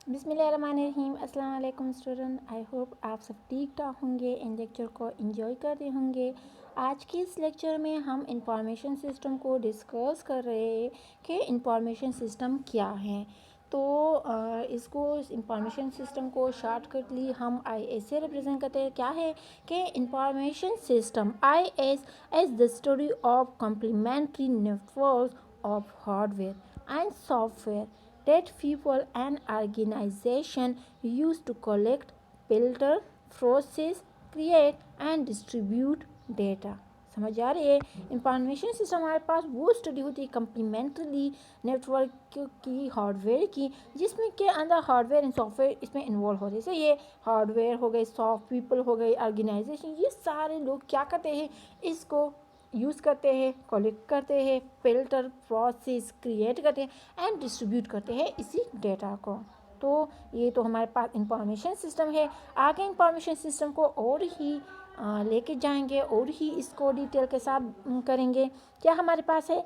बिस्मिल्लाहिर्रहमानिर्रहीम। अस्सलाम वालेकुम स्टूडेंट। आई होप आप सब ठीक ठाक होंगे, इन लेक्चर को एंजॉय कर रहे होंगे। आज के इस लेक्चर में हम इंफॉर्मेशन सिस्टम को डिस्कस कर रहे हैं कि इंफॉर्मेशन सिस्टम क्या है। तो इसको इंफॉर्मेशन सिस्टम को शॉर्टकटली हम IS से रिप्रेजेंट करते हैं। क्या है कि information system IS as the study of complementary network of hardware and software that people and organization use to collect, filter, process, create and distribute data। समझ आ रही है। इंफॉर्मेशन सिस्टम हमारे पास वो स्टडी होती है कम्प्लीमेंट्री नेटवर्क की, hardware की, जिसमें के अंदर हार्डवेयर एंड सॉफ्टवेयर इसमें इन्वॉल्व हो। जैसे ये हार्डवेयर हो गए, सॉफ्ट पीपल हो गए, ऑर्गेनाइजेशन, ये सारे लोग क्या करते हैं, इसको यूज़ करते हैं, कलेक्ट करते हैं, फिल्टर, प्रोसेस, क्रिएट करते हैं एंड डिस्ट्रीब्यूट करते हैं इसी डेटा को। तो ये तो हमारे पास इंफॉर्मेशन सिस्टम है। आगे इंफॉर्मेशन सिस्टम को और ही लेके जाएंगे और ही इसको डिटेल के साथ करेंगे। क्या हमारे पास है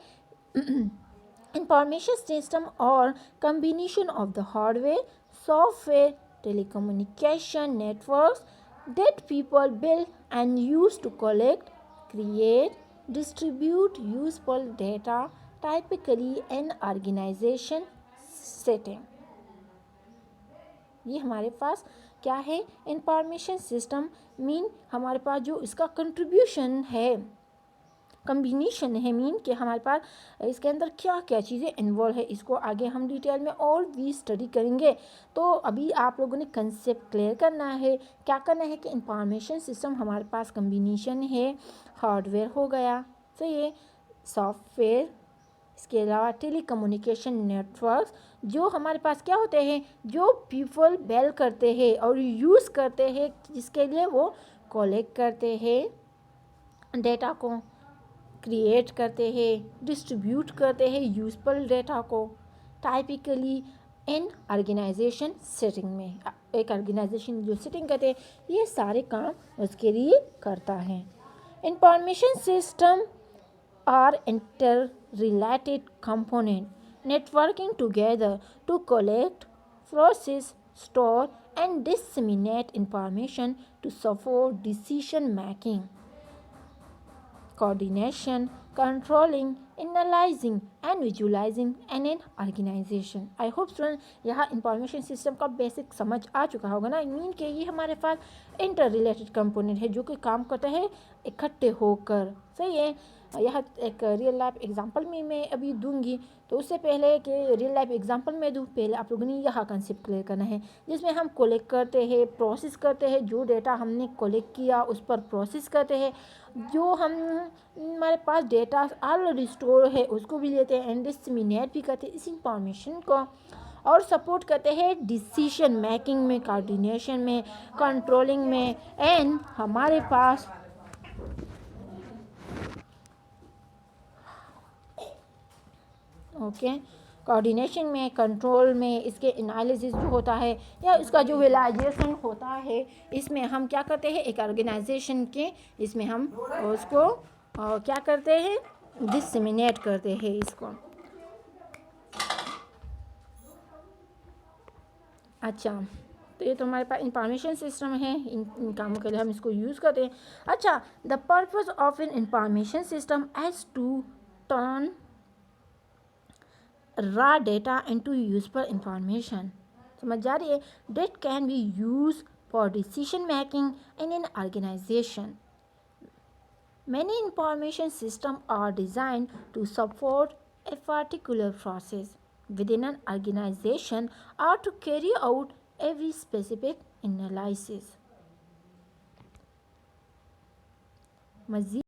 इंफॉर्मेशन सिस्टम और combination of the hardware, software, telecommunication networks that people build and use to collect, create, distribute useful data, typically an organization setting। ये हमारे पास क्या है, इंफॉर्मेशन सिस्टम मीन हमारे पास जो इसका कंट्रीब्यूशन है, कम्बिनेशन है, मीन कि हमारे पास इसके अंदर क्या क्या चीज़ें इन्वॉल्व है। इसको आगे हम डिटेल में और भी स्टडी करेंगे। तो अभी आप लोगों ने कंसेप्ट क्लियर करना है। क्या करना है कि इंफॉर्मेशन सिस्टम हमारे पास कम्बिनेशन है, हार्डवेयर हो गया, तो ये सॉफ्टवेयर, इसके अलावा टेलीकम्युनिकेशन नेटवर्क्स, जो हमारे पास क्या होते हैं, जो पीपल बेल करते हैं और यूज़ करते हैं, जिसके लिए वो कलेक्ट करते हैं डेटा को, क्रिएट करते हैं, डिस्ट्रीब्यूट करते हैं यूजफुल डेटा को, टाइपिकली इन ऑर्गेनाइजेशन सेटिंग में। एक ऑर्गेनाइजेशन जो सेटिंग करते हैं, ये सारे काम उसके लिए करता है। Information system are interrelated components networking together to collect, process, store, and disseminate information to support decision making, coordination, controlling, analyzing and visualizing in an organization। I hope student यहाँ इंफॉर्मेशन सिस्टम का basic समझ आ चुका होगा ना। Mean के ये हमारे पास inter related component है जो कि काम करता है इकट्ठे होकर। सही है। यह एक रियल लाइफ एग्जांपल में मैं अभी दूंगी, तो उससे पहले कि रियल लाइफ एग्जांपल में दूँ, पहले आप लोगों ने यह कंसेप्ट क्लियर करना है, जिसमें हम कलेक्ट करते हैं, प्रोसेस करते हैं, जो डेटा हमने कलेक्ट किया उस पर प्रोसेस करते हैं, जो हम हमारे पास डेटा ऑलरेडी स्टोर है उसको भी लेते हैं एंड डिसमिनेट भी करते हैं इस इंफॉर्मेशन को, और सपोर्ट करते हैं डिसीजन मेकिंग में, कोऑर्डिनेशन में, कंट्रोलिंग में, एंड हमारे पास कोऑर्डिनेशन में, कंट्रोल में, इसके एनालिसिस जो होता है या इसका जो विजुअलाइजेशन होता है, इसमें हम क्या करते हैं, एक ऑर्गेनाइजेशन के इसमें हम उसको क्या करते हैं, डिसमिनेट करते हैं इसको। अच्छा, तो ये तो हमारे पास इंफॉर्मेशन सिस्टम है, इन कामों के लिए हम इसको यूज़ करते हैं। अच्छा, the purpose of an information system as to turn raw data into useful information। समझ जा रही है। that can be used for decision making in an organization। many information systems are designed to support a particular process within an organization or to carry out every specific analysis। मज़ीद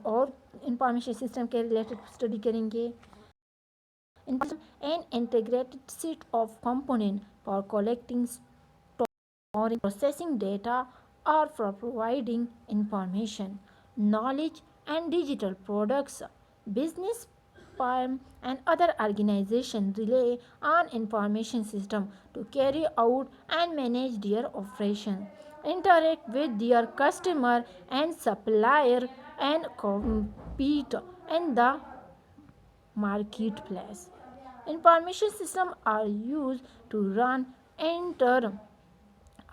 और information system के related study करेंगे। an integrated set of components for collecting, storing, processing data, or for providing information, knowledge, and digital products। Business firm and other organizations rely on information system to carry out and manage their operation, interact with their customer and supplier, and compete in the marketplace। Information systems are used to run entire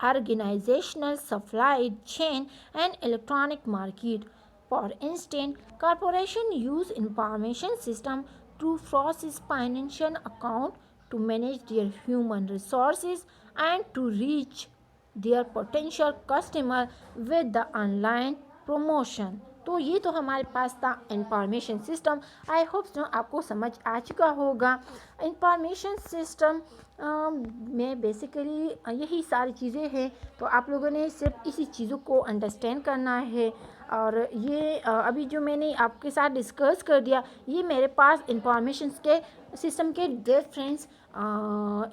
organizational supply chain and electronic market. For instance, corporations use information system to process financial account, to manage their human resources, and to reach their potential customer with the online promotion. तो ये तो हमारे पास था information system. I hope so आपको समझ आ चुका होगा। Information system में बेसिकली यही सारी चीज़ें हैं, तो आप लोगों ने सिर्फ इसी चीज़ों को अंडरस्टैंड करना है। और ये अभी जो मैंने आपके साथ डिस्कस कर दिया, ये मेरे पास इंफॉर्मेशन के सिस्टम के डिफरेंस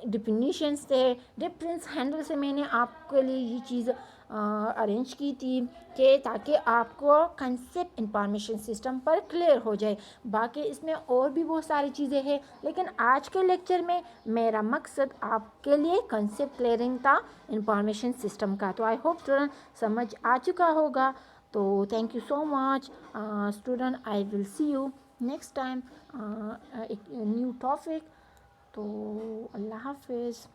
डिफिनीशंस थे, डिफरेंस हैंडल से मैंने आपके लिए ये चीज़ अरेंज की थी कि ताकि आपको कंसेप्ट इंफॉर्मेशन सिस्टम पर क्लियर हो जाए। बाकी इसमें और भी बहुत सारी चीज़ें हैं, लेकिन आज के लेक्चर में मेरा मकसद आपके लिए कंसेप्ट क्लियरिंग था इंफॉर्मेशन सिस्टम का। तो आई होप स्टूडेंट समझ आ चुका होगा। तो thank you so much student, I will see you next time एक न्यू टॉपिक। तो अल्लाह हाफिज़।